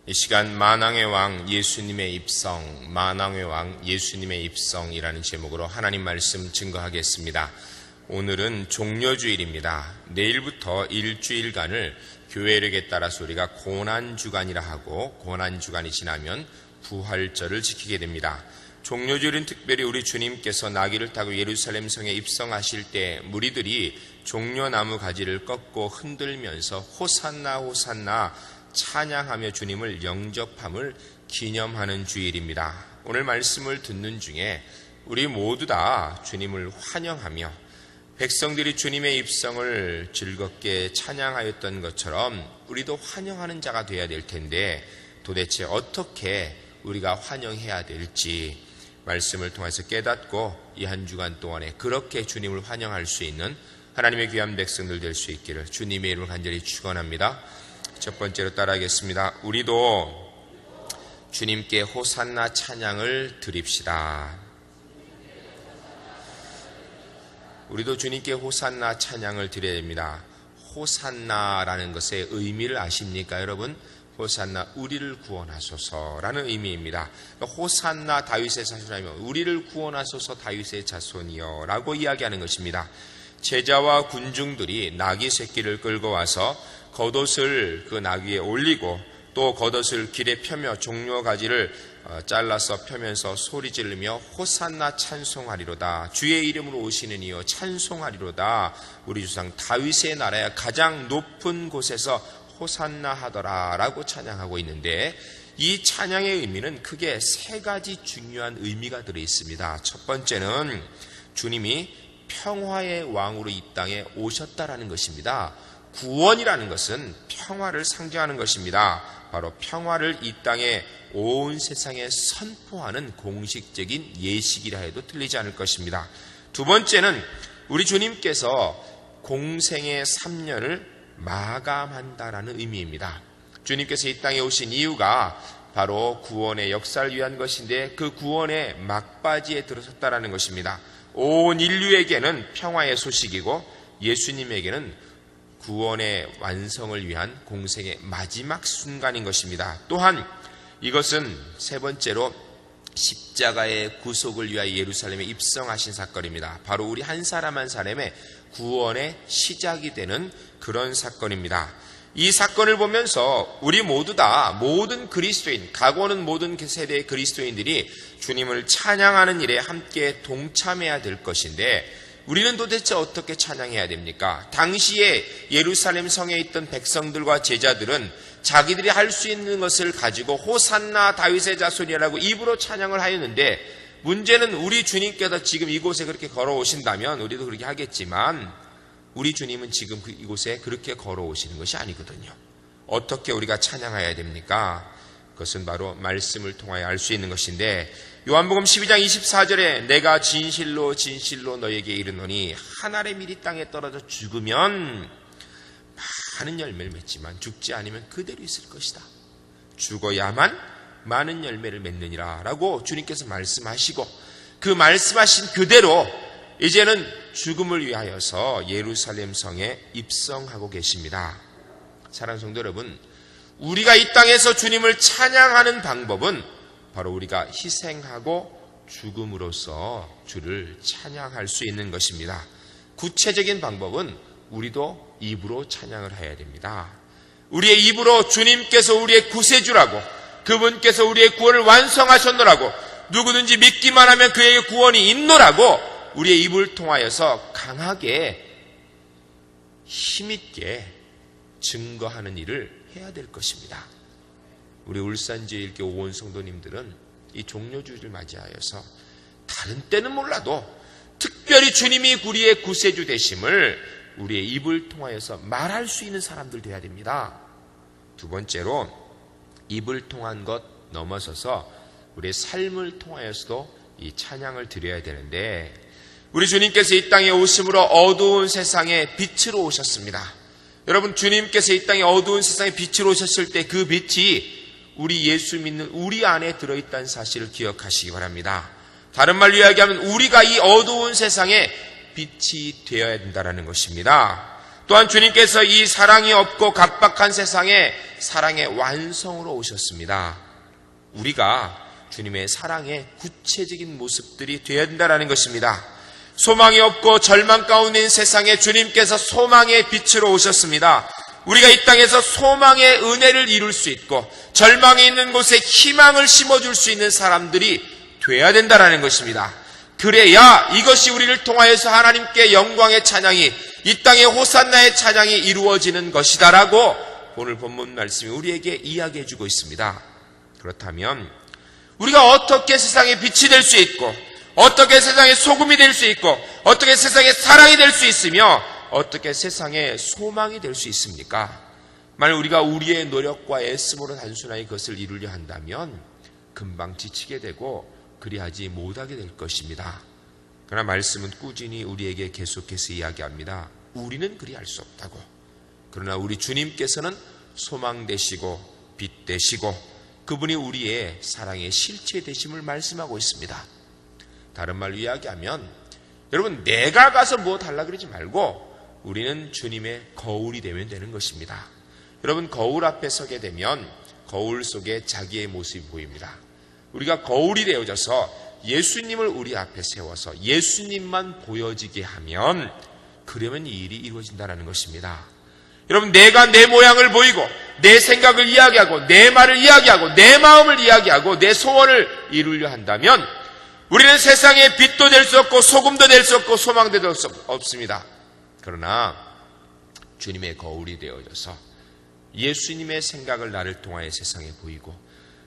이 시간 만왕의 왕 예수님의 입성, 만왕의 왕 예수님의 입성이라는 제목으로 하나님 말씀 증거하겠습니다. 오늘은 종려주일입니다. 내일부터 일주일간을 교회력에 따라서 우리가 고난주간이라 하고, 고난주간이 지나면 부활절을 지키게 됩니다. 종려주일은 특별히 우리 주님께서 나귀를 타고 예루살렘 성에 입성하실 때 무리들이 종려나무 가지를 꺾고 흔들면서 호산나 호산나 찬양하며 주님을 영접함을 기념하는 주일입니다. 오늘 말씀을 듣는 중에 우리 모두 다 주님을 환영하며 백성들이 주님의 입성을 즐겁게 찬양하였던 것처럼 우리도 환영하는 자가 되어야 될 텐데, 도대체 어떻게 우리가 환영해야 될지 말씀을 통해서 깨닫고 이 한 주간 동안에 그렇게 주님을 환영할 수 있는 하나님의 귀한 백성들 될 수 있기를 주님의 이름을 간절히 축원합니다. 첫 번째로 따라하겠습니다. 우리도 주님께 호산나 찬양을 드립시다. 우리도 주님께 호산나 찬양을 드려야 됩니다. 호산나라는 것의 의미를 아십니까, 여러분? 호산나, 우리를 구원하소서라는 의미입니다. 호산나 다윗의 자손이며 우리를 구원하소서 다윗의 자손이여 라고 이야기하는 것입니다. 제자와 군중들이 나귀 새끼를 끌고 와서 겉옷을 그 나귀에 올리고 또 겉옷을 길에 펴며 종려가지를 잘라서 펴면서 소리 지르며 호산나 찬송하리로다. 주의 이름으로 오시는 이여 찬송하리로다. 우리 주상 다윗의 나라의 가장 높은 곳에서 호산나 하더라 라고 찬양하고 있는데, 이 찬양의 의미는 크게 세 가지 중요한 의미가 들어있습니다. 첫 번째는 주님이 평화의 왕으로 이 땅에 오셨다라는 것입니다. 구원이라는 것은 평화를 상징하는 것입니다. 바로 평화를 이 땅에 온 세상에 선포하는 공식적인 예식이라 해도 틀리지 않을 것입니다. 두 번째는 우리 주님께서 공생의 3년을 마감한다라는 의미입니다. 주님께서 이 땅에 오신 이유가 바로 구원의 역사를 위한 것인데, 그 구원의 막바지에 들어섰다라는 것입니다. 온 인류에게는 평화의 소식이고 예수님에게는 구원의 완성을 위한 공생의 마지막 순간인 것입니다. 또한 이것은 세 번째로 십자가의 구속을 위하여 예루살렘에 입성하신 사건입니다. 바로 우리 한 사람 한 사람의 구원의 시작이 되는 그런 사건입니다. 이 사건을 보면서 우리 모두 다, 모든 그리스도인, 각오는 모든 세대의 그리스도인들이 주님을 찬양하는 일에 함께 동참해야 될 것인데, 우리는 도대체 어떻게 찬양해야 됩니까? 당시에 예루살렘 성에 있던 백성들과 제자들은 자기들이 할 수 있는 것을 가지고 호산나 다윗의 자손이라고 입으로 찬양을 하였는데, 문제는 우리 주님께서 지금 이곳에 그렇게 걸어오신다면 우리도 그렇게 하겠지만, 우리 주님은 지금 이곳에 그렇게 걸어오시는 것이 아니거든요. 어떻게 우리가 찬양해야 됩니까? 그것은 바로 말씀을 통하여 알 수 있는 것인데, 요한복음 12장 24절에 내가 진실로 진실로 너에게 이르노니 한 알의 밀이 땅에 떨어져 죽으면 많은 열매를 맺지만 죽지 않으면 그대로 있을 것이다. 죽어야만 많은 열매를 맺느니라 라고 주님께서 말씀하시고, 그 말씀하신 그대로 이제는 죽음을 위하여서 예루살렘 성에 입성하고 계십니다. 사랑하는 성도 여러분, 우리가 이 땅에서 주님을 찬양하는 방법은 바로 우리가 희생하고 죽음으로써 주를 찬양할 수 있는 것입니다. 구체적인 방법은 우리도 입으로 찬양을 해야 됩니다. 우리의 입으로 주님께서 우리의 구세주라고, 그분께서 우리의 구원을 완성하셨노라고, 누구든지 믿기만 하면 그에게 구원이 있노라고 우리의 입을 통하여서 강하게 힘있게 증거하는 일을 해야 될 것입니다. 우리 울산제일교 오원 성도님들은 이 종려주일을 맞이하여서 다른 때는 몰라도 특별히 주님이 우리의 구세주 되심을 우리의 입을 통하여서 말할 수 있는 사람들 되어야 됩니다. 두 번째로 입을 통한 것 넘어서서 우리의 삶을 통하여서도 이 찬양을 드려야 되는데, 우리 주님께서 이 땅에 오심으로 어두운 세상에 빛으로 오셨습니다. 여러분, 주님께서 이 땅에 어두운 세상에 빛으로 오셨을 때 그 빛이 우리 예수 믿는 우리 안에 들어있다는 사실을 기억하시기 바랍니다. 다른 말로 이야기하면 우리가 이 어두운 세상에 빛이 되어야 된다는 것입니다. 또한 주님께서 이 사랑이 없고 각박한 세상에 사랑의 완성으로 오셨습니다. 우리가 주님의 사랑의 구체적인 모습들이 되어야 된다는 것입니다. 소망이 없고 절망 가운데 있는 세상에 주님께서 소망의 빛으로 오셨습니다. 우리가 이 땅에서 소망의 은혜를 이룰 수 있고 절망이 있는 곳에 희망을 심어줄 수 있는 사람들이 되어야 된다는 것입니다. 그래야 이것이 우리를 통하여서 하나님께 영광의 찬양이, 이 땅의 호산나의 찬양이 이루어지는 것이다라고 오늘 본문 말씀이 우리에게 이야기해 주고 있습니다. 그렇다면 우리가 어떻게 세상의 빛이 될 수 있고, 어떻게 세상의 소금이 될 수 있고, 어떻게 세상의 사랑이 될 수 있으며, 어떻게 세상의 소망이 될 수 있습니까? 만약 우리가 우리의 노력과 애씀으로 단순하게 그것을 이루려 한다면 금방 지치게 되고 그리하지 못하게 될 것입니다. 그러나 말씀은 꾸준히 우리에게 계속해서 이야기합니다. 우리는 그리할 수 없다고. 그러나 우리 주님께서는 소망 되시고 빛 되시고 그분이 우리의 사랑의 실체 되심을 말씀하고 있습니다. 다른 말로 이야기하면 여러분, 내가 가서 무엇 하려고 그러지 말고 우리는 주님의 거울이 되면 되는 것입니다. 여러분, 거울 앞에 서게 되면 거울 속에 자기의 모습이 보입니다. 우리가 거울이 되어져서 예수님을 우리 앞에 세워서 예수님만 보여지게 하면 그러면 이 일이 이루어진다는 것입니다. 여러분, 내가 내 모양을 보이고 내 생각을 이야기하고 내 말을 이야기하고 내 마음을 이야기하고 내 소원을 이루려 한다면 우리는 세상의 빛도 될 수 없고 소금도 될 수 없고 소망도 될 수 없습니다. 그러나 주님의 거울이 되어져서 예수님의 생각을 나를 통하여 세상에 보이고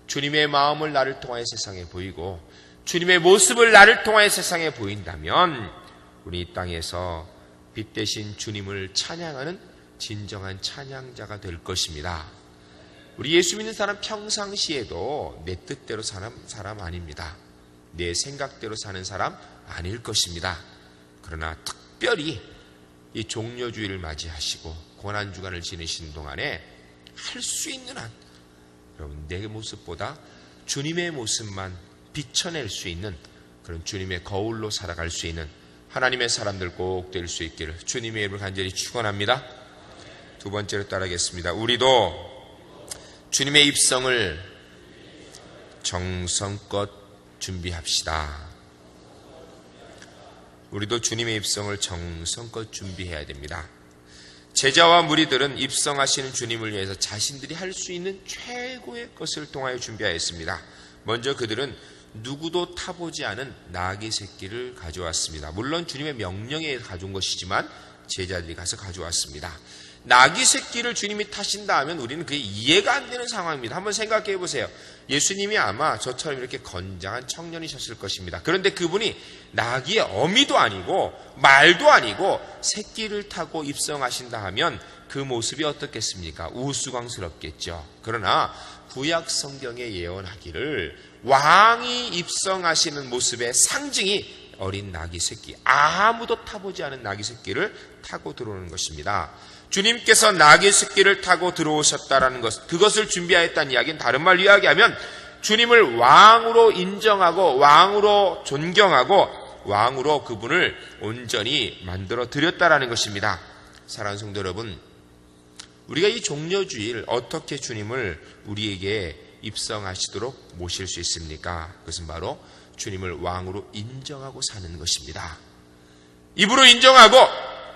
주님의 마음을 나를 통하여 세상에 보이고 주님의 모습을 나를 통하여 세상에 보인다면 우리 이 땅에서 빛 대신 주님을 찬양하는 진정한 찬양자가 될 것입니다. 우리 예수 믿는 사람 평상시에도 내 뜻대로 사는 사람 아닙니다. 내 생각대로 사는 사람 아닐 것입니다. 그러나 특별히 이 종려주의를 맞이하시고 고난주간을 지내신 동안에 할 수 있는 한 여러분, 내 모습보다 주님의 모습만 비춰낼 수 있는 그런 주님의 거울로 살아갈 수 있는 하나님의 사람들 꼭 될 수 있기를 주님의 이름을 간절히 축원합니다. 두 번째로 따르겠습니다. 우리도 주님의 입성을 정성껏 준비합시다. 우리도 주님의 입성을 정성껏 준비해야 됩니다. 제자와 무리들은 입성하시는 주님을 위해서 자신들이 할 수 있는 최고의 것을 통하여 준비하였습니다. 먼저 그들은 누구도 타보지 않은 나귀 새끼를 가져왔습니다. 물론 주님의 명령에 의해서 가져온 것이지만 제자들이 가서 가져왔습니다. 나귀 새끼를 주님이 타신다 하면 우리는 그게 이해가 안 되는 상황입니다. 한번 생각해 보세요. 예수님이 아마 저처럼 이렇게 건장한 청년이셨을 것입니다. 그런데 그분이 나귀의 어미도 아니고 말도 아니고 새끼를 타고 입성하신다 하면 그 모습이 어떻겠습니까? 우스꽝스럽겠죠. 그러나 구약 성경에 예언하기를 왕이 입성하시는 모습의 상징이 어린 나귀 새끼, 아무도 타보지 않은 나귀 새끼를 타고 들어오는 것입니다. 주님께서 나귀 새끼를 타고 들어오셨다라는 것, 그것을 준비하였다는 이야기는 다른 말로 이야기하면 주님을 왕으로 인정하고 왕으로 존경하고 왕으로 그분을 온전히 만들어 드렸다라는 것입니다. 사랑하는 성도 여러분, 우리가 이 종려주일 어떻게 주님을 우리에게 입성하시도록 모실 수 있습니까? 그것은 바로 주님을 왕으로 인정하고 사는 것입니다. 입으로 인정하고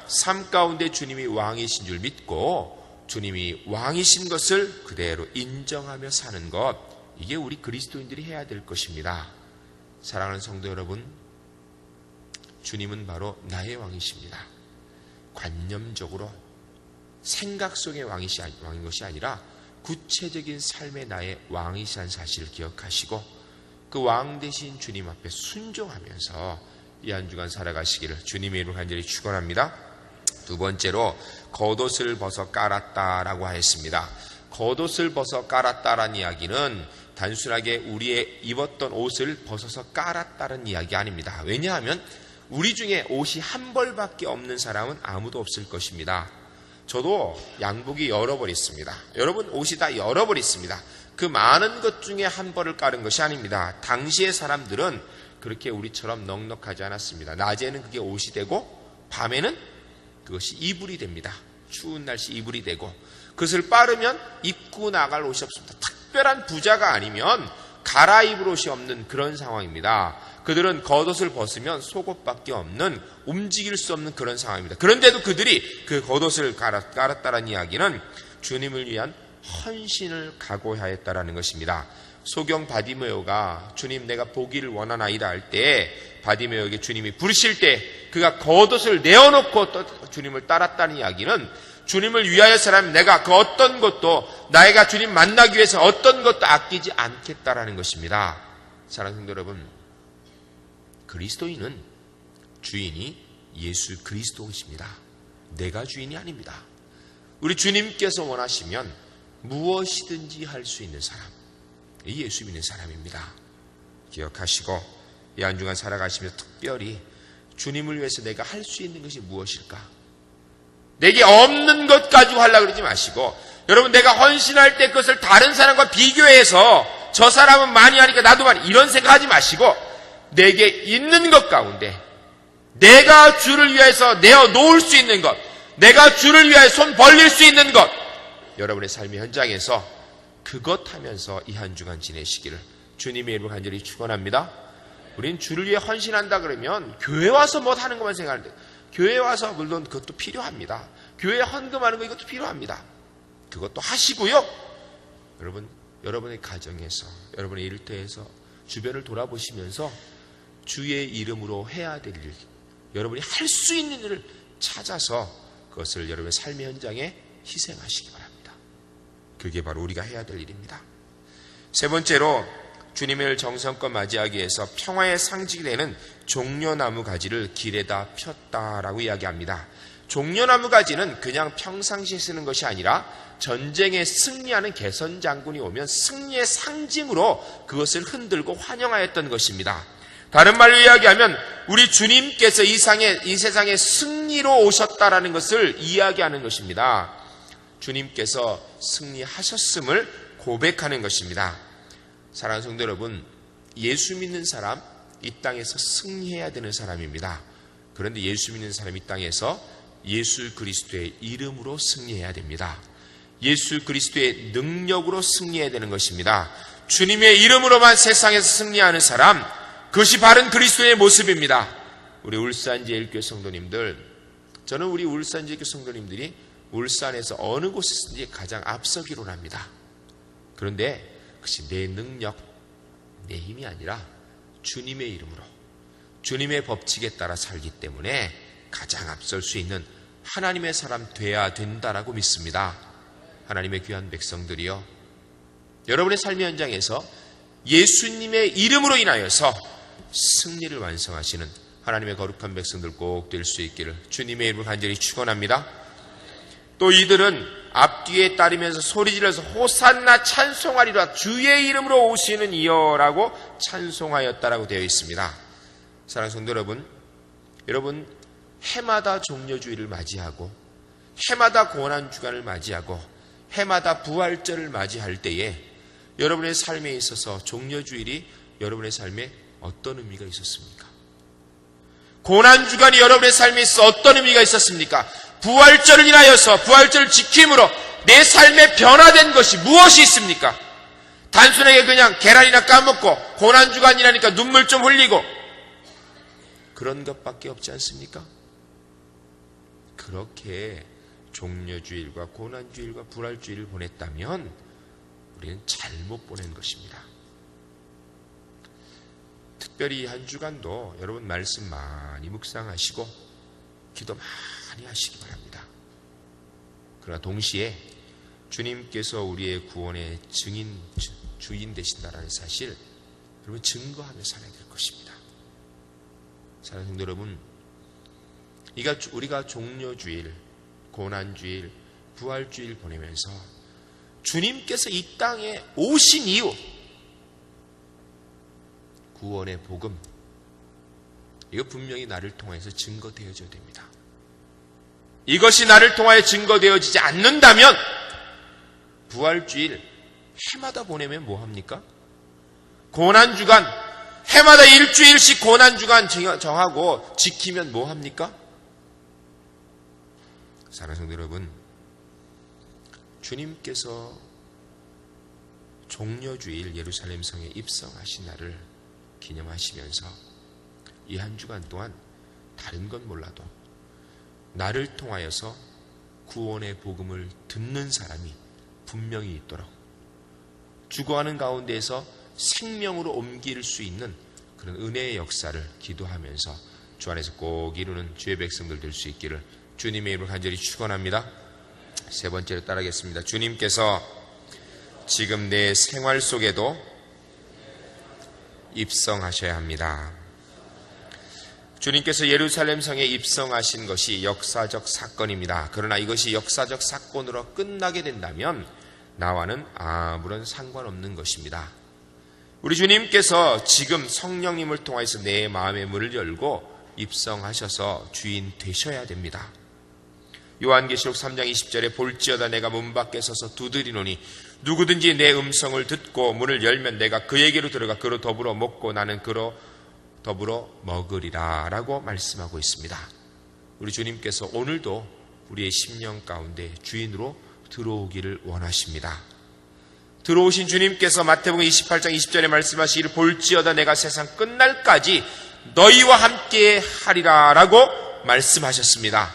삶 가운데 주님이 왕이신 줄 믿고 주님이 왕이신 것을 그대로 인정하며 사는 것, 이게 우리 그리스도인들이 해야 될 것입니다. 사랑하는 성도 여러분, 주님은 바로 나의 왕이십니다. 관념적으로 생각 속의 왕인 것이 아니라 구체적인 삶의 나의 왕이시라는 사실을 기억하시고 그 왕 되신 주님 앞에 순종하면서 이 한 주간 살아가시기를 주님의 이름으로 간절히 축원합니다. 두 번째로 겉옷을 벗어 깔았다라고 하였습니다. 겉옷을 벗어 깔았다라는 이야기는 단순하게 우리의 입었던 옷을 벗어서 깔았다는 이야기 아닙니다. 왜냐하면 우리 중에 옷이 한 벌밖에 없는 사람은 아무도 없을 것입니다. 저도 양복이 여러 벌 있습니다. 여러분 옷이 다 여러 벌 있습니다. 그 많은 것 중에 한 벌을 깔은 것이 아닙니다. 당시의 사람들은 그렇게 우리처럼 넉넉하지 않았습니다. 낮에는 그게 옷이 되고 밤에는 그것이 이불이 됩니다. 추운 날씨 이불이 되고 그것을 빠르면 입고 나갈 옷이 없습니다. 특별한 부자가 아니면 갈아입을 옷이 없는 그런 상황입니다. 그들은 겉옷을 벗으면 속옷밖에 없는 움직일 수 없는 그런 상황입니다. 그런데도 그들이 그 겉옷을 깔았다는 이야기는 주님을 위한 헌신을 각오하였다라는 것입니다. 소경 바디메오가 주님 내가 보기를 원하나이다 할 때 바디메오에게 주님이 부르실 때 그가 겉옷을 내어놓고 또 주님을 따랐다는 이야기는 주님을 위하여서라면 내가 그 어떤 것도 나이가 주님 만나기 위해서 어떤 것도 아끼지 않겠다라는 것입니다. 사랑하는 성도 여러분, 그리스도인은 주인이 예수 그리스도이십니다. 내가 주인이 아닙니다. 우리 주님께서 원하시면 무엇이든지 할 수 있는 사람, 이 예수 믿는 사람입니다. 기억하시고 이 한 주간 살아가시면서 특별히 주님을 위해서 내가 할 수 있는 것이 무엇일까? 내게 없는 것 가지고 하려고 그러지 마시고, 여러분 내가 헌신할 때 그것을 다른 사람과 비교해서 저 사람은 많이 하니까 나도 많이, 이런 생각하지 마시고 내게 있는 것 가운데 내가 주를 위해서 내어놓을 수 있는 것, 내가 주를 위해 손 벌릴 수 있는 것, 여러분의 삶의 현장에서 그것 하면서 이 한 주간 지내시기를 주님의 이름으로 간절히 축원합니다. 우린 주를 위해 헌신한다 그러면 교회 와서 뭐 하는 것만 생각하는데, 교회 와서 물론 그것도 필요합니다. 교회 헌금하는 거 이것도 필요합니다. 그것도 하시고요. 여러분의 가정에서, 여러분의 일터에서 주변을 돌아보시면서 주의 이름으로 해야 될 일, 여러분이 할 수 있는 일을 찾아서 그것을 여러분의 삶의 현장에 희생하시기 바랍니다. 그게 바로 우리가 해야 될 일입니다. 세 번째로 주님을 정성껏 맞이하기 위해서 평화의 상징이 되는 종려나무 가지를 길에다 폈다라고 이야기합니다. 종려나무 가지는 그냥 평상시에 쓰는 것이 아니라 전쟁에 승리하는 개선 장군이 오면 승리의 상징으로 그것을 흔들고 환영하였던 것입니다. 다른 말로 이야기하면 우리 주님께서 이 세상에 승리로 오셨다라는 것을 이야기하는 것입니다. 주님께서 승리하셨음을 고백하는 것입니다. 사랑하는 성도 여러분, 예수 믿는 사람, 이 땅에서 승리해야 되는 사람입니다. 그런데 예수 믿는 사람 이 땅에서 예수 그리스도의 이름으로 승리해야 됩니다. 예수 그리스도의 능력으로 승리해야 되는 것입니다. 주님의 이름으로만 세상에서 승리하는 사람, 그것이 바른 그리스도의 모습입니다. 우리 울산제일교회 성도님들, 저는 우리 울산제일교회 성도님들이 울산에서 어느 곳이든지 가장 앞서기로 합니다. 그런데 그것이 내 능력, 내 힘이 아니라 주님의 이름으로, 주님의 법칙에 따라 살기 때문에 가장 앞설 수 있는 하나님의 사람 돼야 된다라고 믿습니다. 하나님의 귀한 백성들이여, 여러분의 삶의 현장에서 예수님의 이름으로 인하여서 승리를 완성하시는 하나님의 거룩한 백성들 꼭 될 수 있기를 주님의 이름으로 간절히 축원합니다. 또 이들은 앞뒤에 따르면서 소리질러서 호산나 찬송하리라, 주의 이름으로 오시는 이여라고 찬송하였다라고 되어 있습니다. 사랑하는 성도 여러분 해마다 종려주일을 맞이하고 해마다 고난주간을 맞이하고 해마다 부활절을 맞이할 때에 여러분의 삶에 있어서 종려주일이 여러분의 삶에 어떤 의미가 있었습니까? 고난주간이 여러분의 삶에 있어 어떤 의미가 있었습니까? 부활절을 인하여서 부활절을 지킴으로 내 삶에 변화된 것이 무엇이 있습니까? 단순하게 그냥 계란이나 까먹고 고난주간이라니까 눈물 좀 흘리고 그런 것밖에 없지 않습니까? 그렇게 종려주일과 고난주일과 부활주일을 보냈다면 우리는 잘못 보낸 것입니다. 특별히 한 주간도 여러분 말씀 많이 묵상하시고 기도 많이 하시기 바랍니다. 그러나 동시에 주님께서 우리의 구원의 주인 되신다라는 사실 여러분 증거하며 살아야 될 것입니다. 사랑하는 성도 여러분, 우리가 종려주일, 고난주일, 부활주일 보내면서 주님께서 이 땅에 오신 이후 구원의 복음, 이거 분명히 나를 통해서 증거되어져야 됩니다. 이것이 나를 통하여 증거되어지지 않는다면 부활주일 해마다 보내면 뭐합니까? 고난주간 해마다 일주일씩 고난주간 정하고 지키면 뭐합니까? 사랑하는 성도 여러분, 주님께서 종려주일 예루살렘 성에 입성하신 날을 기념하시면서 이 한 주간 동안 다른 건 몰라도 나를 통하여서 구원의 복음을 듣는 사람이 분명히 있도록 죽어가는 가운데에서 생명으로 옮길 수 있는 그런 은혜의 역사를 기도하면서 주 안에서 꼭 이루는 주의 백성들 될 수 있기를 주님의 이름으로 간절히 축원합니다. 세 번째로 따르겠습니다. 주님께서 지금 내 생활 속에도 입성하셔야 합니다. 주님께서 예루살렘 성에 입성하신 것이 역사적 사건입니다. 그러나 이것이 역사적 사건으로 끝나게 된다면 나와는 아무런 상관없는 것입니다. 우리 주님께서 지금 성령님을 통해서 내 마음의 문을 열고 입성하셔서 주인 되셔야 됩니다. 요한계시록 3장 20절에 볼지어다 내가 문 밖에 서서 두드리노니 누구든지 내 음성을 듣고 문을 열면 내가 그에게로 들어가 그로 더불어 먹고 나는 그로 더불어 먹으리라 라고 말씀하고 있습니다. 우리 주님께서 오늘도 우리의 심령 가운데 주인으로 들어오기를 원하십니다. 들어오신 주님께서 마태복음 28장 20절에 말씀하시기를 볼지어다 내가 세상 끝날까지 너희와 함께 하리라 라고 말씀하셨습니다.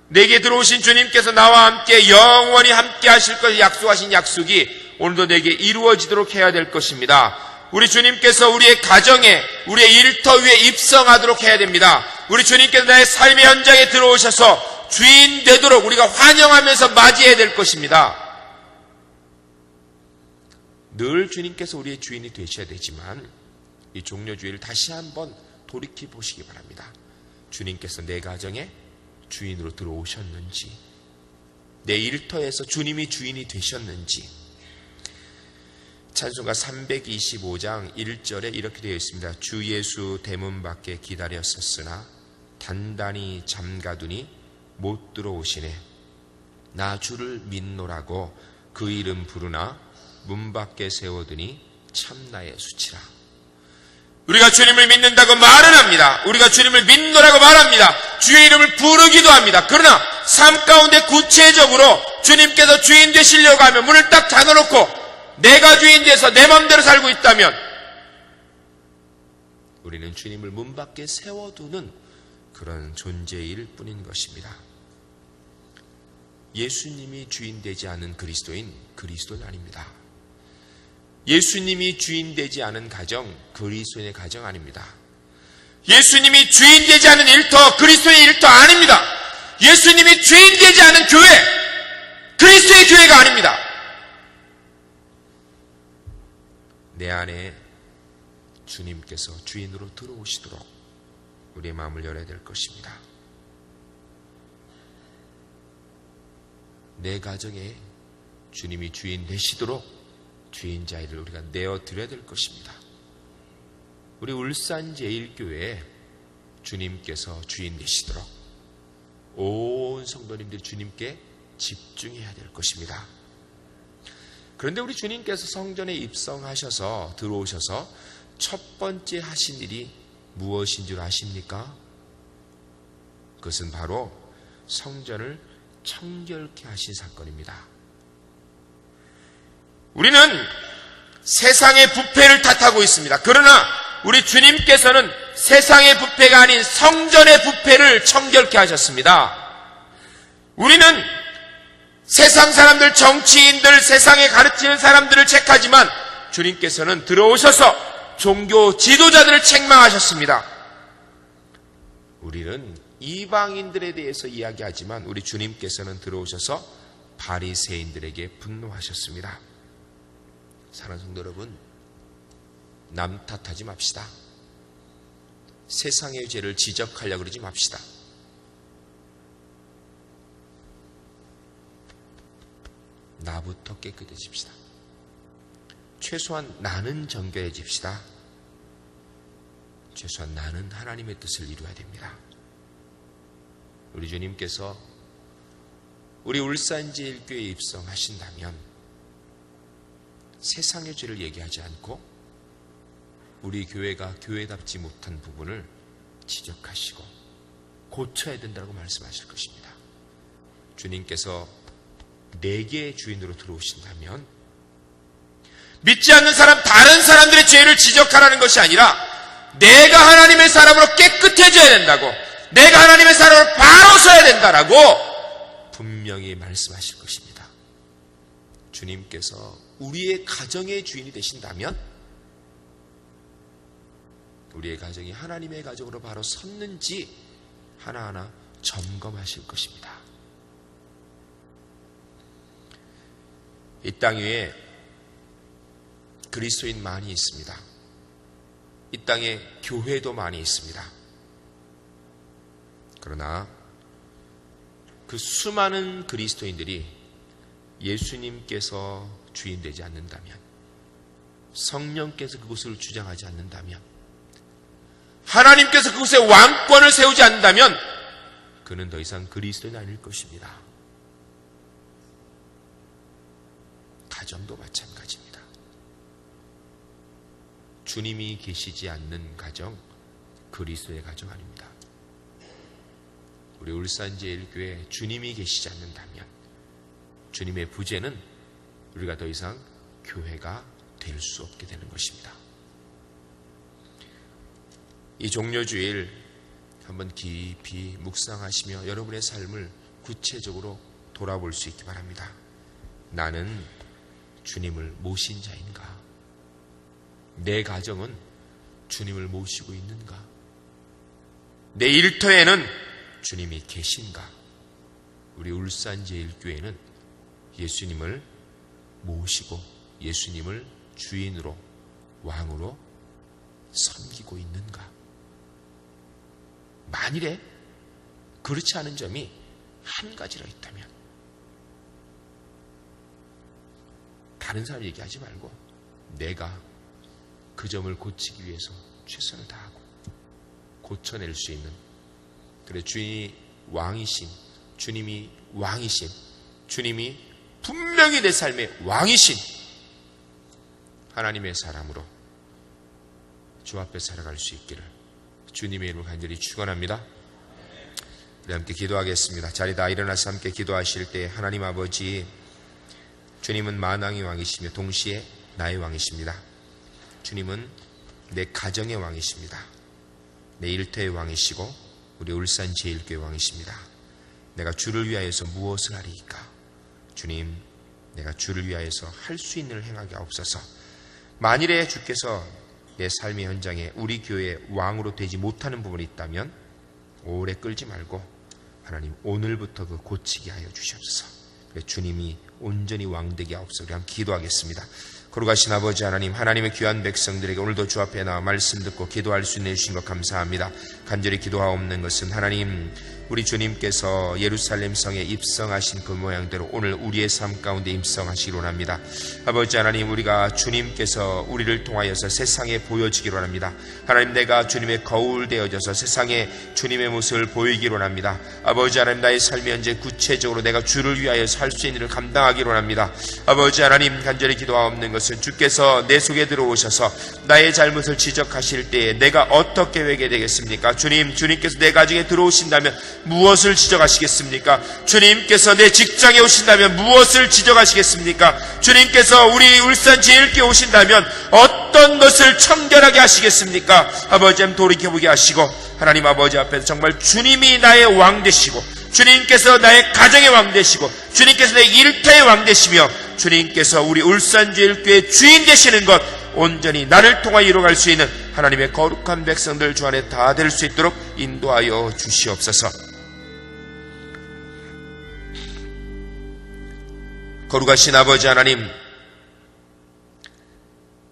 내게 들어오신 주님께서 나와 함께 영원히 함께 하실 것을 약속하신 약속이 오늘도 내게 이루어지도록 해야 될 것입니다. 우리 주님께서 우리의 가정에, 우리의 일터 위에 입성하도록 해야 됩니다. 우리 주님께서 나의 삶의 현장에 들어오셔서 주인 되도록 우리가 환영하면서 맞이해야 될 것입니다. 늘 주님께서 우리의 주인이 되셔야 되지만 이 종려주의를 다시 한번 돌이켜 보시기 바랍니다. 주님께서 내 가정에 주인으로 들어오셨는지, 내 일터에서 주님이 주인이 되셨는지. 찬송가 325장 1절에 이렇게 되어 있습니다. 주 예수 대문 밖에 기다렸었으나 단단히 잠가두니 못 들어오시네. 나 주를 믿노라고 그 이름 부르나 문 밖에 세워두니 참나의 수치라. 우리가 주님을 믿는다고 말은 합니다. 우리가 주님을 믿노라고 말합니다. 주의 이름을 부르기도 합니다. 그러나 삶 가운데 구체적으로 주님께서 주인 되시려고 하면 문을 딱 닫아놓고 내가 주인 돼서 내 마음대로 살고 있다면 우리는 주님을 문 밖에 세워두는 그런 존재일 뿐인 것입니다. 예수님이 주인 되지 않은 그리스도는 아닙니다. 예수님이 주인 되지 않은 가정, 그리스도인의 가정 아닙니다. 예수님이 주인 되지 않은 일터, 그리스도의 일터 아닙니다. 예수님이 주인 되지 않은 교회, 그리스도의 교회가 아닙니다. 내 안에 주님께서 주인으로 들어오시도록 우리의 마음을 열어야 될 것입니다. 내 가정에 주님이 주인 되시도록 주인자를 우리가 내어드려야 될 것입니다. 우리 울산제일교회에 주님께서 주인 되시도록 온 성도님들이 주님께 집중해야 될 것입니다. 그런데 우리 주님께서 성전에 입성하셔서 들어오셔서 첫 번째 하신 일이 무엇인 줄 아십니까? 그것은 바로 성전을 청결케 하신 사건입니다. 우리는 세상의 부패를 탓하고 있습니다. 그러나 우리 주님께서는 세상의 부패가 아닌 성전의 부패를 청결케 하셨습니다. 우리는 세상 사람들, 정치인들, 세상에 가르치는 사람들을 책하지만 주님께서는 들어오셔서 종교 지도자들을 책망하셨습니다. 우리는 이방인들에 대해서 이야기하지만 우리 주님께서는 들어오셔서 바리새인들에게 분노하셨습니다. 사랑하는 성도 여러분, 남 탓하지 맙시다. 세상의 죄를 지적하려고 그러지 맙시다. 나부터 깨끗해집시다. 최소한 나는 정결해집시다. 최소한 나는 하나님의 뜻을 이루어야 됩니다. 우리 주님께서 우리 울산제일교회에 입성하신다면 세상의 죄를 얘기하지 않고 우리 교회가 교회답지 못한 부분을 지적하시고 고쳐야 된다고 말씀하실 것입니다. 주님께서 내게 주인으로 들어오신다면 믿지 않는 사람, 다른 사람들의 죄를 지적하라는 것이 아니라 내가 하나님의 사람으로 깨끗해져야 된다고, 내가 하나님의 사람으로 바로 서야 된다라고 분명히 말씀하실 것입니다. 주님께서 우리의 가정의 주인이 되신다면 우리의 가정이 하나님의 가정으로 바로 섰는지 하나하나 점검하실 것입니다. 이 땅 위에 그리스도인 많이 있습니다. 이 땅에 교회도 많이 있습니다. 그러나 그 수많은 그리스도인들이 예수님께서 주인되지 않는다면, 성령께서 그곳을 주장하지 않는다면, 하나님께서 그곳에 왕권을 세우지 않는다면 그는 더 이상 그리스도인이 아닐 것입니다. 가정도 마찬가지입니다. 주님이 계시지 않는 가정, 그리스도의 가정 아닙니다. 우리 울산제일교회 주님이 계시지 않는다면 주님의 부재는 우리가 더 이상 교회가 될 수 없게 되는 것입니다. 이 종료주일 한번 깊이 묵상하시며 여러분의 삶을 구체적으로 돌아볼 수 있기 바랍니다. 나는 주님을 모신 자인가? 내 가정은 주님을 모시고 있는가? 내 일터에는 주님이 계신가? 우리 울산제일교회는 예수님을 모시고 예수님을 주인으로, 왕으로 섬기고 있는가? 만일에 그렇지 않은 점이 한 가지라 있다면 다른 사람 얘기하지 말고 내가 그 점을 고치기 위해서 최선을 다하고 고쳐낼 수 있는, 그래 주인이 왕이신, 주님이 왕이신, 주님이 분명히 내 삶의 왕이신 하나님의 사람으로 주 앞에 살아갈 수 있기를 주님의 이름으로 간절히 축원합니다. 우리 함께 기도하겠습니다. 자리 다 일어나서 함께 기도하실 때, 하나님 아버지, 주님은 만왕의 왕이시며 동시에 나의 왕이십니다. 주님은 내 가정의 왕이십니다. 내 일터의 왕이시고 우리 울산제일교회 왕이십니다. 내가 주를 위하여서 무엇을 하리이까? 주님, 내가 주를 위하여서 할 수 있는 일을 행하게 하옵소서. 만일에 주께서 내 삶의 현장에 우리 교회의 왕으로 되지 못하는 부분이 있다면 오래 끌지 말고 하나님 오늘부터 그 고치게 하여 주시옵소서. 그래 주님이 온전히 왕되게 하옵소서. 우리 함께 기도하겠습니다. 거룩하신 아버지 하나님, 하나님의 귀한 백성들에게 오늘도 주 앞에 나와 말씀 듣고 기도할 수 있는 주신 것 감사합니다. 간절히 기도하옵는 것은 하나님, 우리 주님께서 예루살렘 성에 입성하신 그 모양대로 오늘 우리의 삶 가운데 입성하시기로 합니다. 아버지 하나님, 우리가 주님께서 우리를 통하여서 세상에 보여지기로 합니다. 하나님, 내가 주님의 거울 되어져서 세상에 주님의 모습을 보이기로 합니다. 아버지 하나님, 나의 삶이 현재 구체적으로 내가 주를 위하여 살 수 있는 일을 감당하기로 합니다. 아버지 하나님, 간절히 기도하옵는 것은 주께서 내 속에 들어오셔서 나의 잘못을 지적하실 때에 내가 어떻게 회개 되겠습니까? 주님께서 내 가정에 들어오신다면 무엇을 지적하시겠습니까? 주님께서 내 직장에 오신다면 무엇을 지적하시겠습니까? 주님께서 우리 울산제일교회 오신다면 어떤 것을 청결하게 하시겠습니까? 아버지 하나님, 돌이켜보게 하시고 하나님 아버지 앞에서 정말 주님이 나의 왕 되시고 주님께서 나의 가정의 왕 되시고 주님께서 내 일터의 왕 되시며 주님께서 우리 울산제일교회 주인 되시는 것 온전히 나를 통하여 이루어갈 수 있는 하나님의 거룩한 백성들 주 안에 다 될 수 있도록 인도하여 주시옵소서. 거룩하신 아버지 하나님,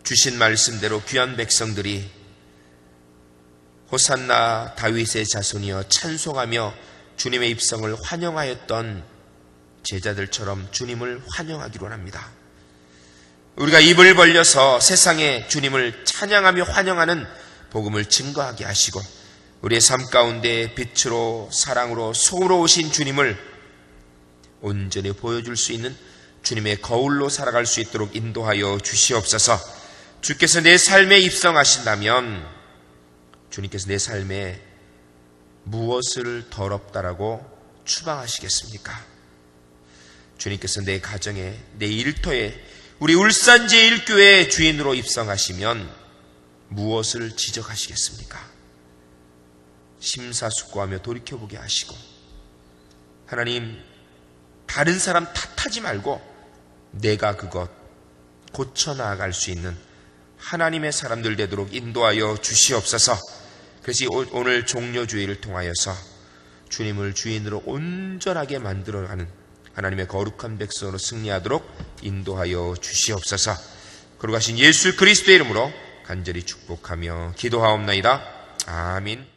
주신 말씀대로 귀한 백성들이 호산나 다윗의 자손이여 찬송하며 주님의 입성을 환영하였던 제자들처럼 주님을 환영하기로 합니다. 우리가 입을 벌려서 세상에 주님을 찬양하며 환영하는 복음을 증거하게 하시고 우리의 삶 가운데 빛으로 사랑으로 소금으로 오신 주님을 온전히 보여줄 수 있는 주님의 거울로 살아갈 수 있도록 인도하여 주시옵소서. 주께서 내 삶에 입성하신다면 주님께서 내 삶에 무엇을 더럽다라고 추방하시겠습니까? 주님께서 내 가정에, 내 일터에, 우리 울산 제1교회 주인으로 입성하시면 무엇을 지적하시겠습니까? 심사숙고하며 돌이켜보게 하시고, 하나님, 다른 사람 탓하지 말고 내가 그것 고쳐나갈 수 있는 하나님의 사람들 되도록 인도하여 주시옵소서. 그래서 오늘 종료주의를 통하여서 주님을 주인으로 온전하게 만들어가는 하나님의 거룩한 백성으로 승리하도록 인도하여 주시옵소서. 거룩하신 예수 그리스도의 이름으로 간절히 축복하며 기도하옵나이다. 아멘.